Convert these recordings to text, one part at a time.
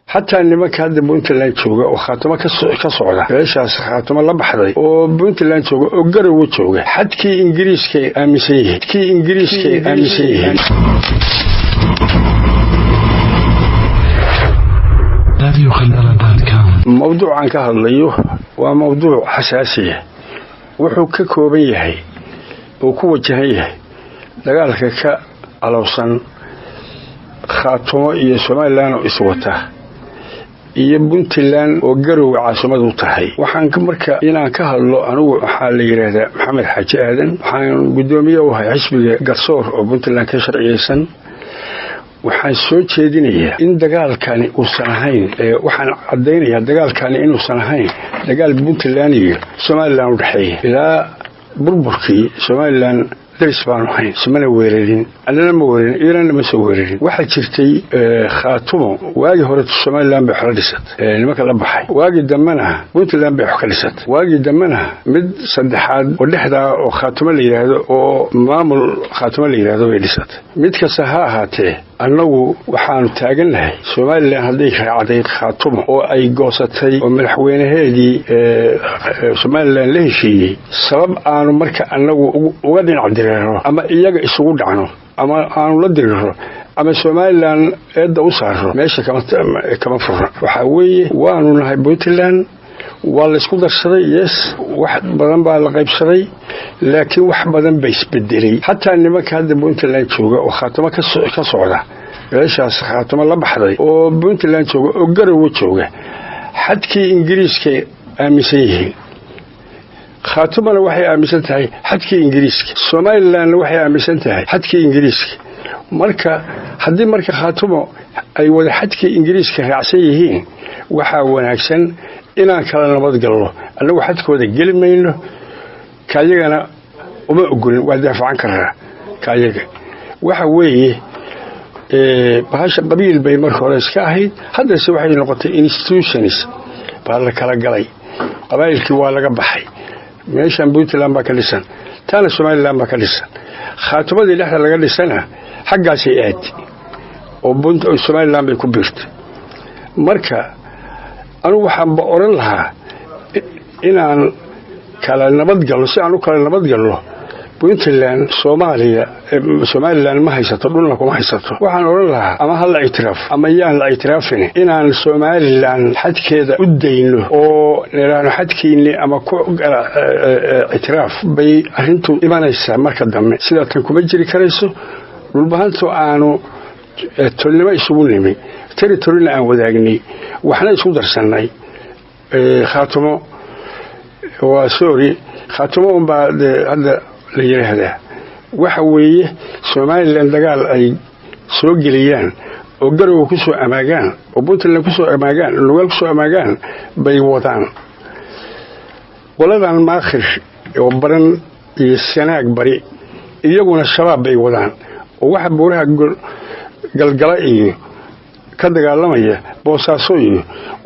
حتى nimanka hadda Puntland jooga oo khaatimo ka socda meeshaas khaatimo la baxday oo Puntland jooga oo garow jooga xadkii Ingiriiska aaminsan yihiin راديو خندلة.com موضوع عن كهالليو وموضوع حساسية wuxuu ka kooban yahay oo ku wajahan yahay dagaalka ka alowsan khaatimo iyo Soomaaliland oo iswata iyo Puntland oo garow caasimad u tahay waxaan marka inaan ka hadlo anigu waxa la yiraahdaa Maxamed Xaaji Aadan waxaan gudoomiye u ahay xisbiga garsoor oo Puntland ka sharciyeysan waxaan soo jeedinayaa in dagaalkani uusan ahayn waxaan cadeynayaa dagaalkani inuusan ahayn dagaal Puntland iyo Soomaaliland u dhaxeeya ilaa burburkii Soomaaliland daris baan ahayn samana weerarin anana ma weerarin Iran ma soo weerarin waxa jirtay khaatimo waagi hore Soomaaliland bay xal dhisatay nimanka la baxay waagi damana Puntland bay xal dhisatay waagi damana mid saddexaad oo dhexda oo khaatimo la yiraahdo oo maamul khaatimo la yiraahdo way dhisatay mid kasta ha ahaatee annagu waxaanu taaganahay Soomaaliland haday raacday khaatimo oo ay goosatay oo madaxweynaheedii Soomaaliland la heshiiyay sabab aanu marka annagu uga dhinac dirayno ama iyaga isugu dhacno ama aanu la dirayno ama Soomaaliland eedda u saarno meesha kama furna waxa weeye waanu nahay Puntland waa la isku darsaday yes wax badan baa la qaybsaday laakiin wax badan bay isbedelay hatta nimanka hadda Puntland jooga oo khaatimo ka socda meeshaas khaatimo la baxday oo Puntland jooga oo garow jooga xadkii Ingiriiska aaminsan yihiin khaatimana waxay aaminsan tahay xadkii Ingiriiska Soomaaliland waxay aaminsan tahay xadkii Ingiriiska marka hadii marka khaatimo ay wada xadkii Ingiriiska raacsan yihiin waxa wanaagsan inaan kala nabad galno anagu xadkooda gelimayno kaayagana uma ogolin waa daafacan karaa kaayaga waxa weeye bahasha qabiil bay marka hore iska ahayd hadda se waxay noqotay institutions baa la kala galay qabaylkii waa laga baxay meeshan Puntland baa ka dhisan taana Soomaaliland baa ka dhisan khaatimadii dhexda laga dhisana xaggaasay aad oo Soomaaliland bay ku biirtay marka anigu waxaan oran lahaa inaan kala nabad galno si aan u kala nabad galno Puntland Soomaaliland ma haysato dhulna kuma haysato waxaan oran lahaa ama hal itiraaf ama yaan la itiraafin inaan Soomaaliland xadkeeda u dayno oo neeraan xadkiini ama ku itiraaf bay arintu imanaysaa marka dambe sida tan kuma jiri karayso dhulbahantu aanu tolnimo isugu nimay territory aan wadaagnay waxna isku darsanay khaatimo waa sorry khaatimo baa hadda la yiraahdaa waxa weeye Soomaaliland dagaal ay soo geliyaan oo garow ku soo amaagaan oo Puntland ku soo amaagaan lugal ku soo amaagaan bay wadaan waladan maakhir oo baran iyo sanaag bari iyaguna shabaab bay wadaan oo waxa buuraha galgala iyo ka dagaalamaya boosaaso iyo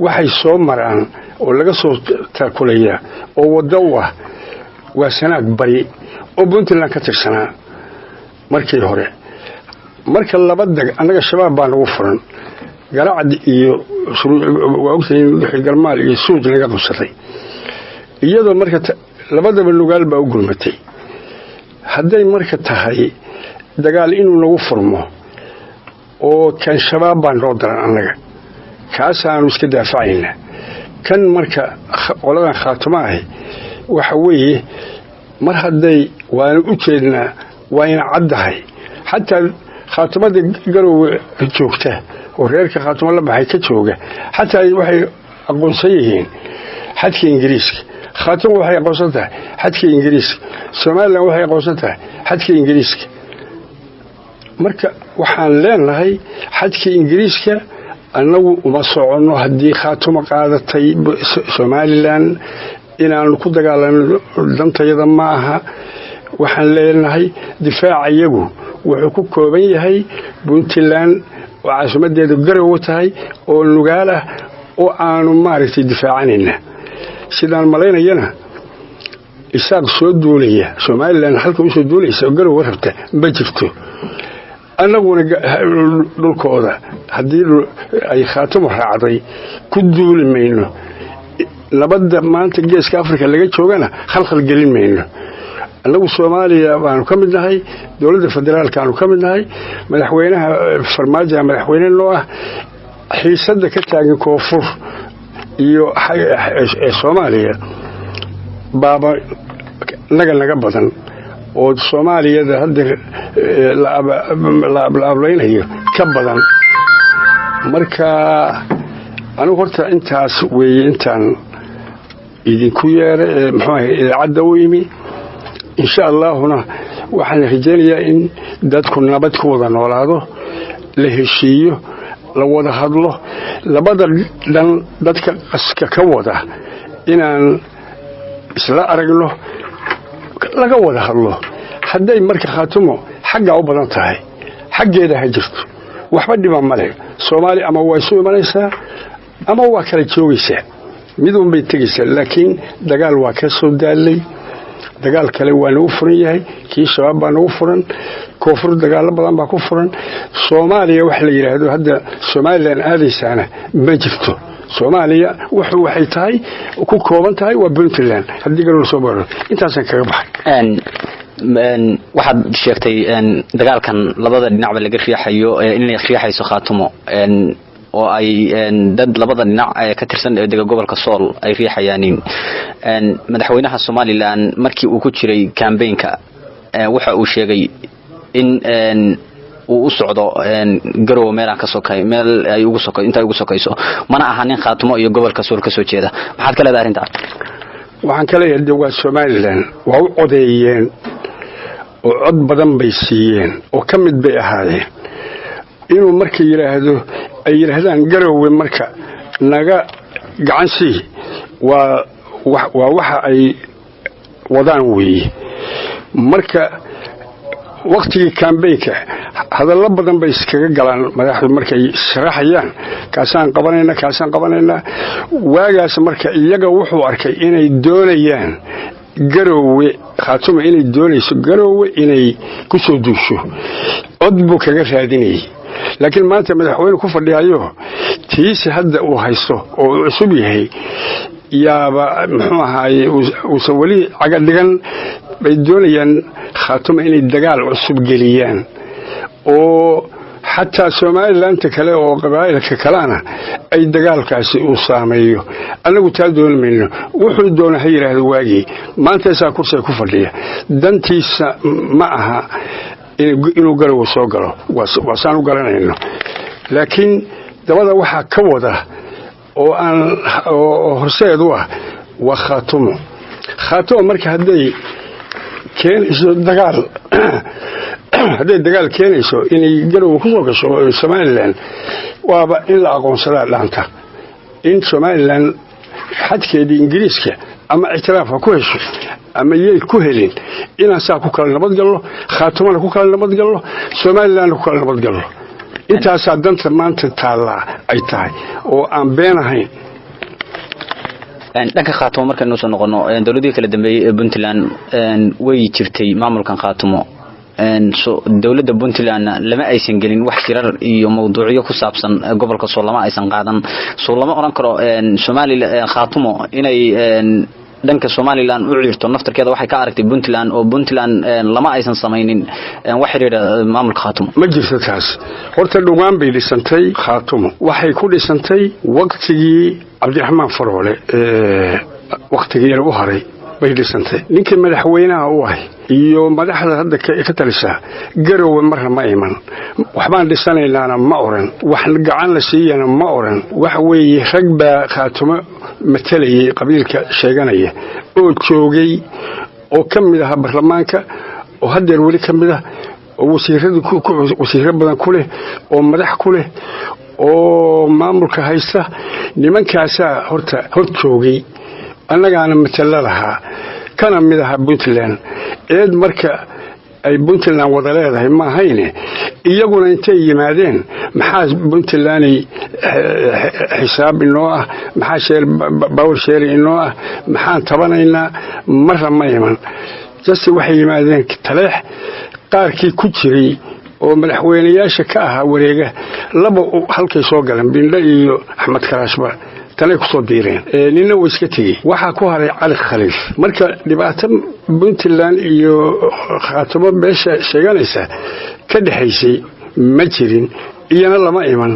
waxay soo maraan oo laga soo taakulaya oo wada waa sanaag bari oo Puntland ka tirsanaa markii hore marka labada anaga shabaab baan ugu furan garacad iyo waa ogtahay galmaal iyo suud laga qabsaday iyadoo marka labadaba lugaal baa u gurmatay haday marka tahay dagaal inuu lagu furmo oo kan shabaab baan loo daran anaga kaas aanu iska daafacayna kan marka qoladan khaatimaha waxa weeye mar haday waan u jeednaa waa in caddahay hatta khaatimada garow joogta oo reerka khaatimo la baxay ka jooga hatta waxay aqoonsan yihiin xadkii Ingiriiska khaatimo waxay aqoonsan tahay xadkii Ingiriiska Soomaaliland waxay aqoonsan tahay xadkii Ingiriiska marka waxaan leenahay xadkii Ingiriiska annagu uma socono hadii khaatimo qaadatay Soomaaliland inaan ku dagaalano dantayada ma aha waxaan leenahay difaac iyagu wuxuu ku kooban yahay Puntland oo caasimadeedu garow tahay oo lugaal ah oo aanu maaragtay difaacanayna sidaan maleynayana isaaq soo duulaya Soomaaliland halka uu soo duulaysa garow warabta ma jirto annaguna dhulkooda haddii ay khaatumo raacday ku duuli mayno nabadda maanta geeska afrika laga joogana khalkhal gelin mayno annagu Soomaaliya baanu ka mid nahay dawladda federaalka aanu ka mid nahay madaxweynaha farmaajo madaxweyne noo ah xiisada ka taagan koonfur iyo Soomaaliya baaba naga badan oo Soomaaliyada hadda la ablaynayo ka badan marka anu horta intaas weeye intaan idinku yeeray muxuu ahay idaacada weeymi insha Allahna waxaan rajaynayaa in dadku nabad ku wada noolaado la heshiiyo la wada hadlo labada dhan dadka qaska ka wada inaan isla aragno laga wada hadlo haday marka khaatumo xagga u badan tahay xaggeeda ha jirto waxba dhiba male Soomaali ama way soo imanaysaa ama waa kala joogaysaa midun bay tagaysaa laakiin dagaal waa ka soo daalay dagaal kale waa nagu furan yahay kii shabaab baa nagu furan koonfur dagaal badan baa ku furan Soomaaliya wax la yiraahdo hadda Soomaaliland aadaysaana ma jirto Soomaaliya waxay tahay ku kooban tahay waa Puntland hadii gaar loo soo baro intaasan kaga baxay waxaad sheegtay dagaalkan labada dhinacba laga riixayo in la riixayso khaatumo oo ay dad labada dhinac ka tirsan deegaanka gobolka Sool ay riixayaan madaxweynaha Soomaaliland markii uu ku jiray campaign-ka waxa uu sheegay in uu u socdo garow meel ka sokay meel ay ugu sokay inta ugu sokayso mana ahanin khaatumo iyo gobolka Sool ka soo jeeda maxaad kala daarintaa waxaan kala yeelay waa Soomaaliland waa u codeeyeen oo cod badan bay siiyeen oo kamid bay ahaayeen inuu markii yiraahdo ay yiraahdaan garow marka naga gacansi waa waxa ay wadaan weey marka waqtigii campaign-ka hadallo badan bay iskaga galaan madaxdu markay sharaxayaan kaasaan qabanayna waagaas marka iyaga wuxuu arkay inay doonayaan garowe khaatumo inay doonayso garowe inay ku soo duusho cod buu kaga raadinayay laakiin maanta madaxweyne ku fadhiyayo tiisi hadda uu haysto oo cusub yahay yaaba muxuu ahaay uu wali caga dhigan bay doonayaan khaatumo inay dagaal cusub geliyaan oo حتى Soomaaliland kale oo qabaa'ilka kalena ay dagaalkaasi u saameeyo anagu taadooon meeyno wuxuu doonahay yiraahdo waagi maanta saa kursi ku fadhiya dantiisa ma aha inuu garow soo galo waasaan u garanayno laakiin dabada waxa ka wada oo aan horseedu ah waa khaatumo marka haday keenayso dagaal haday dagaal keenayso inay garow ku soo gasho Soomaaliland waaba in la aqoonsadaa dhaanta in Soomaaliland xadkeedii Ingiriiska ama ictiraafa ku hesho ama yey ku helin inaan saa ku kala nabad galno khaatumana ku kala nabad galno Soomaaliland ku kala nabad galno intaas danta maanta taala ay tahay oo aan beenahayn dhanka khaatumo marka noo soo noqono dawladii kala dambeeyay ee Puntland way jirtay maamulkan khaatumo dawladda Puntland lama aysan gelin wax shirar iyo mowduucyo ku saabsan gobolka Sool lama aysan qaadan soo lama oran karo Soomaaliland khaatumo inay dhanka Soomaaliland u ciirto naftarkeeda waxay ka aragtay Puntland oo Puntland lama aysan sameeynin wax xiriir maamulka khaatumo ma jirto taas horta dhumaan bay dhisantay khaatumo waxay ku dhisantay waqtigii Cabdiraxmaan Faroole waqtigii uu haray bay dhisantay ninkii madaxweynaha u ahay iyo madaxda hadda ka talisa garow marna ma iman waxbaan dhisanaynaa ma oran wax gacan la siiyana ma oran wax weeye ragba khaatumo matalayay qabiilka sheeganaya oo joogay oo kamid ah baarlamaanka oo hadda wali kamid ah oo wasiirada badan ku leh oo madax ku leh oo maamulka haysta nimankaasa horta hor joogay annagaana matalaha kana mid ah Puntland marka ay Puntland wada leedahay ma hayne iyaguna intay yimaadeen maxaa Puntland xisaab inoo ah maxaa power share inoo ah maxaan tabanaynaa marna ma iman just waxay yimaadeen taleex qaarkii ku jiray oo madaxweynayaasha ka ahaa wareega laba halkay soo galeen Bindha iyo Axmed Karaashba tanay ku soo biireen nina way iska tagay waxa ku haray Cali Khaliif marka dhibaato Puntland iyo Khaatumo beesha sheeganaysa ka dhaxaysay ma jirin iyana lama iman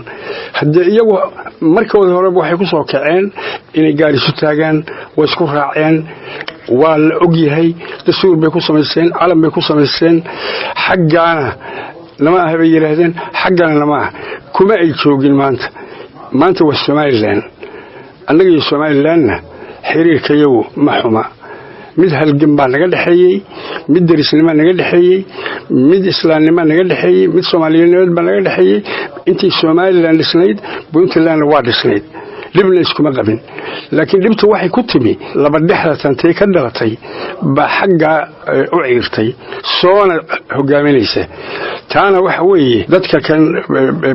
hadda iyagu markooda hore waxay ku soo kaceen inay gaari isu taagaan way isku raaceen waa la og yahay dastuur bay ku sameeyeen calan bay ku sameeyeen xaggaana lama aha bay yiraahdeen xaggana lama kuma ay joogin maanta waa Somaliland annaga iyo Somalilandna xiriirkayagu ma xuma mid halgan baa naga dhaxeeyay mid darisnimo naga dhaxeeyay mid islaamnimo naga dhaxeeyay mid Soomaaliyeed baa naga dhaxeeyay intii Somaliland dhisnayd Puntland waa dhisnayd dibna iskuma qabin laakiin dibtu waxay ku timi laba dhexlatantay ka dhalatay ba xagga u ciirtay soona hogaaminaysa taana waxa weeye dadka kan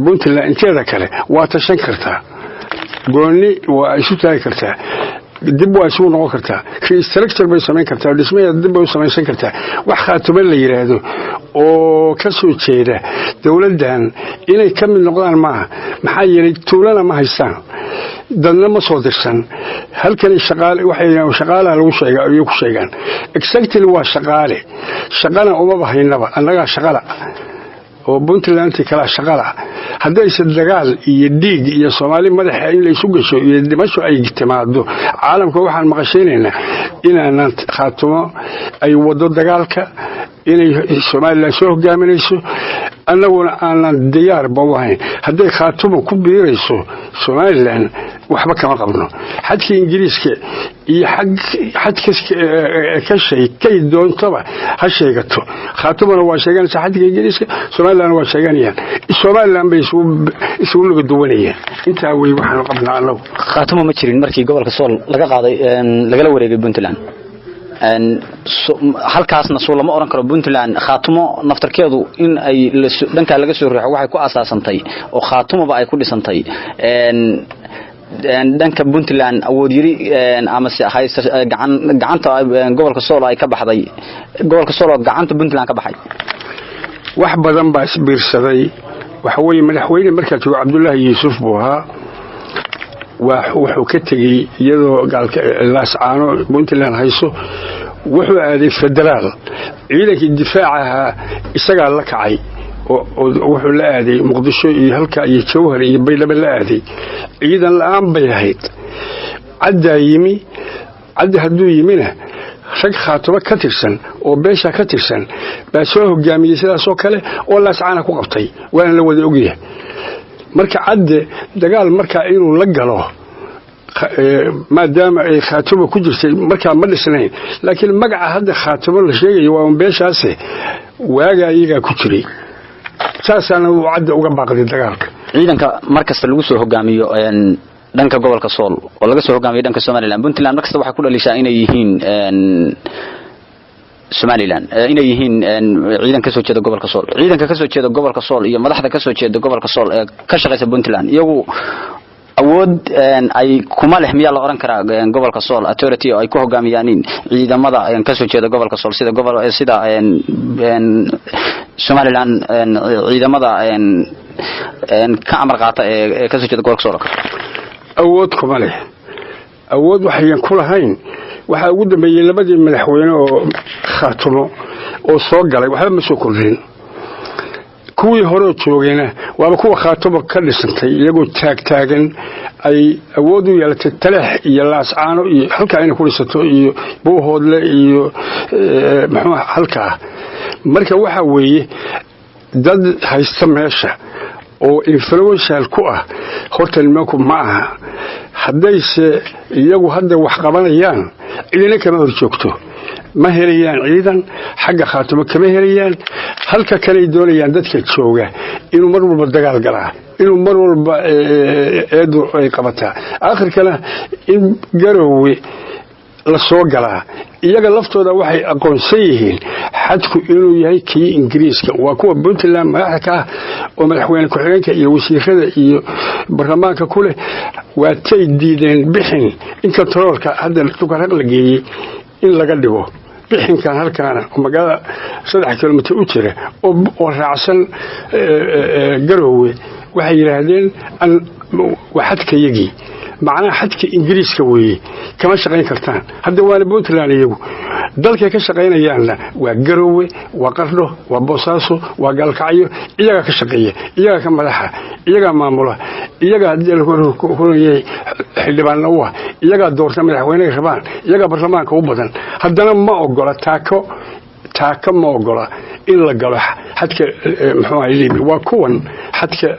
Puntland inteeda kale waa tashan kartaa gooni waa isu taagi kartaa dib waa isu noqon kartaa structure bay sameyn kartaa dhismaha dib bay sameeysan kartaa wax Khaatumo la yiraahdo oo ka soo jeeda dawladdan inay ka mid noqdaan maxaa yeelay tuulana ma haystaan dadna ma soo dirsan halkan shaqaalaha lagu sheegay ayuu ku sheegan exactly waa shaqana uma bahaynaba annaga shaqala oo Puntland kala shaqala haddaysan dagaal iyo dhiig iyo Soomaali madaxa in la isu gasho iyo dhimasho ay timaado caalamka waxaan maqasheenaynaa inaan Khaatumo ay wado dagaalka inay Soomaaliland soo hogaaminayso annaguna aanan diyaar baawayn hadday Khaatumo ku biirayso Somaliland waxba kama qabno xadka Ingiriiska iyo xadka ka sheekay doontaba ha sheegato Khaatumona waa sheeganaysa xadka Ingiriiska Somaliland waa sheeganayaan Somaliland bay isugu laga duwanayaan inta way waxaan qabnaa annagu Khaatumo ma jirin markii gobolka Sool laga qaaday laga wareegay Puntland halkaasna soo lama oran karo Puntland Khaatumo naftarkeedu in ay dhanka laga soo riixo waxay ku asaasantay oo Khaatumoba ay ku dhisantay dhanka Puntland awood yiri ama gacanta gobolka Sool ay ka baxday gobolka Sool gacanta Puntland ka baxay wax badan baa isbiirsaday waxa weeye madaxweyne markaa joogo Cabdullaahi Yuusuf Buuha wuxuu ka tagay iyadoo gaalka laascaano Puntland hayso wuxuu aaday federaal ciidanka difaacaha isaga la kacay wuxuu la aaday Muqdisho iyo halka iyo Jowhar iyo Baydhabo la aaday ciidan la'aan bay ahayd cadda hadduu yimina rag Khaatumo ka tirsan oo beesha ka tirsan baa soo hogaamiyay sidaas oo kale oo laascaana ku qabtay waana la wada ogyahay marka cadde dagaal marka inuu la galo maadaama ay Khaatumo ku jirtay marka ma dhisnayn laakiin magaca hadda Khaatumo la sheegayo waa beeshaas waaga iyaga ku jiray saasana uu cadde uga baaqday dagaalka ciidanka markasta lagu soo hogaamiyo dhanka gobolka Sool oo laga soo hogaamiyo dhanka Somaliland Puntland markasta waxa ku dhalishaa inay yihiin Somaliland inay yihiin ciidan ka soo jeeda gobolka Sool ciidanka ka soo jeeda gobolka Sool iyo madaxda ka soo jeeda gobolka Sool ee ka shaqeysa Puntland iyagu awood ay kuma leh miyaa la oran karaa gobolka Sool authority oo ay ku hogaamiyaan ciidamada ka soo jeeda gobolka Sool sida Somaliland ciidamada ka amar qaata ee ka soo jeeda gobolka Sool awood kuma leh awood waxay ku lahayn waxa ugu dambeeyay labadii madaxweyne oo Khaatumo oo soo galay waxa ma soo kordhin kuwii hore joogayna waa kuwa Khaatumo ka dhisantay iyagoo taagan ay awood u yeelatay Taleex iyo Laascaano iyo halka ay ku dhisato iyo Buuhoodle iyo halka marka waxa weeye dad haysta meesha oo influential ku ah horta nimanku ma aha haddayse iyagu hadda wax qabanayaan idina kama hor joogto ma helayaan ciidan xagga Khaatumo kama helayaan halka kale doonayaan dadka jooga inuu mar walba dagaal galaa inuu mar walba eedo ay qabataa aakhirkana in Garowe la soo galaa iyaga laftooda waxay aqoonsan yihiin xadku inuu yahay kii Ingiriiska waa kuwa Puntland madaxda oo madaxweyne ku xigeenka iyo wasiirada iyo baarlamaanka kule waa tay diideen bixin in controlka hadda tukaraq la geeyay in laga dhigo bixinkan halkaana magaalada 3 kilomitir u jira oo raacsan Garowe waxay yiraahdeen waxadkayagii macnaha xadka Ingiriiska weeye kama shaqayn kartaan hadda waa Puntland iyagu dalka ka shaqaynayaanna waa Garowe waa Qardho waa Boosaaso waa Galkacyo iyaga ka shaqeeya iyaga ka madaxa iyaga maamula iyaga horiyay xildhibaan waa iyaga doorta madaxweynaha rabaan iyaga baarlamaanka u badan haddana ma ogola taako ma ogola in la galo xadka muxuu ahaayay waa kuwan xadka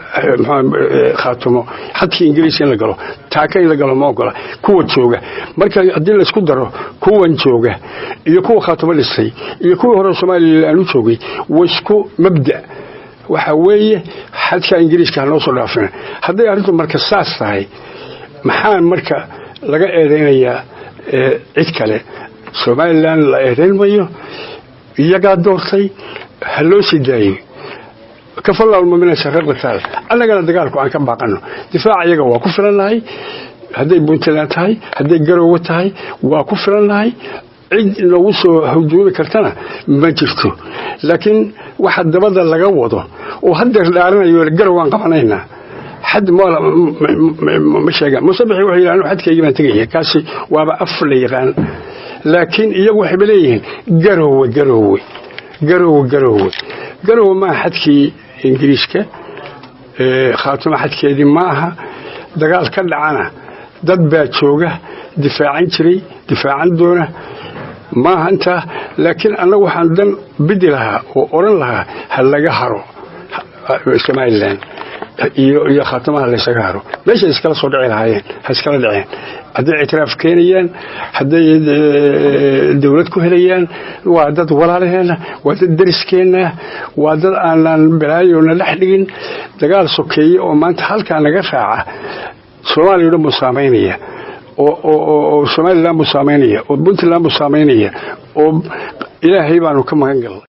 khaatumo xadka Ingiriiska in la galo taako in la galo ma ogola kuwa jooga marka hadii la isku daro kuwan jooga iyo kuwa khaatumo dhisay iyo kuwa hore Soomaaliya aanu joogay wasku mabda waxa weeye xadka Ingiriiska loo soo dhaafina haday arintu marka saas tahay maxaa marka laga eedeynayaa cid kale Soomaaliland la eedeynayo iyaga doortay haloo sidaayay كفلا المؤمنين شرق الثال أنا قال دجالكم عن كم باقنا دفاع يجوا وكفر الله هذي بنتلات هاي هذي جروت هاي وكفر الله عيد لو وصل هجوم كرتنا ما جفته لكن واحد بدل لجوده وهذا الأعلام يجروا عن قفنينا حد ما مش هجا مصبح وحيل عنه حد كي يجي تجيه كاسي وبأفل يغان لكن يجوا حبليه جروا ما حد كي إنجليزك خاطر حد كذي معها دجال كل عنا ضد باتشوجة دفاعين شري دفاعين دونه ما أنت لكن أنا وحندن بدي لها وأورن لها هلا جهروا إسماعيلين يا خاتمها اللي سجاروا ليش إسكال صدعي العين هسكال العين هذا اعتراف كينيان هذا دولة كهريان وعدد ولالهنا وعدد درس كينا وعدد أن بلاي ونلحقين دجال سكي وما أنت حال كان جفاعة سوالي ولا مسامينية وسوالي لا مسامينية وبنت لا مسامينية وإلهي بانو كم هنقل